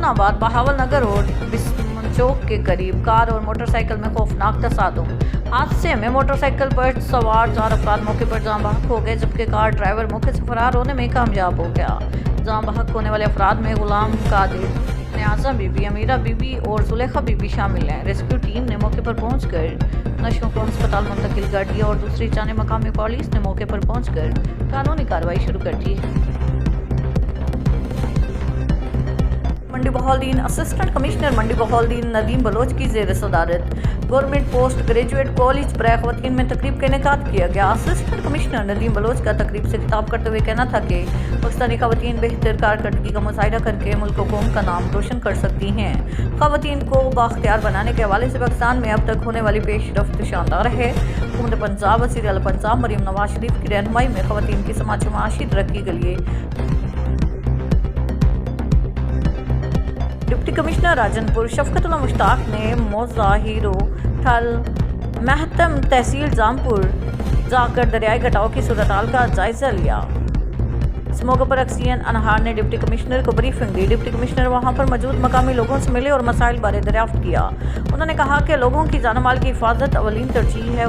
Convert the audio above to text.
हुसनाबाद बहावल नगर road बिस्मन चौक के करीब car और मोटरसाइकिल में खौफनाक तसादुम। हादसे में मोटरसाइकिल पर सवार 4 अफराद मौके पर जाँ बहक हो गए, जबकि कार ड्राइवर मौके से फरार होने में कामयाब हो गया। जाँ बहक होने वाले अफराद में गुलाम कादिर, न्याज़ा बीबी, अमीरा बीबी और जुलेखा बीबी शामिल हैं। रेस्क्यू टीम ने मौके पर पहुंचकर नशों को अस्पताल मुंतकिल कर दिया और दूसरी जाने मकामी पुलिस ने मौके पर पहुंचकर कानूनी कार्रवाई शुरू कर दी है। मंडी बहाउद्दीन असिस्टेंट कमिश्नर मंडी बहाउद्दीन नदीम बलोच की ज़ेर सदारत गवर्नमेंट पोस्ट ग्रेजुएट कॉलेज बराए ख़वातीन में तकरीब का इनेकाद किया गया। असिस्टेंट कमिश्नर नदीम बलोच का तकरीब से खिताब करते हुए कहना था कि पाकिस्तानी ख़वातीन बेहतर कारकर्दगी का मुजाहिदा करके मुल्क और कौम का नाम रोशन कर सकती हैं। ख़वातीन को बाख्तियार बनाने के हवाले से पाकिस्तान में अब तक होने वाली पेशरफ्त शानदार है। हुकूमत पंजाब वज़ीर आला पंजाब मरीम नवाज शरीफ की रहनुमाई में ख़वातीन की समाजी माशी तरक्की के लिए डिप्टी कमिश्नर राजनपुर शफकतुल्ला मुश्ताक ने मोज़ाहिरो ठल महतम तहसील जामपुर जाकर दरियाई कटाव की सूरत हाल का जायजा लिया। इस मौके पर अक्सियन अनहार ने डिप्टी कमिश्नर को ब्रीफिंग दी। डिप्टी कमिश्नर वहां पर मौजूद मकामी लोगों से मिले और मसाइल बारे दरियाफ्त किया। उन्होंने कहा कि लोगों की जान माल की हिफाजत अवलीन तरजीह है।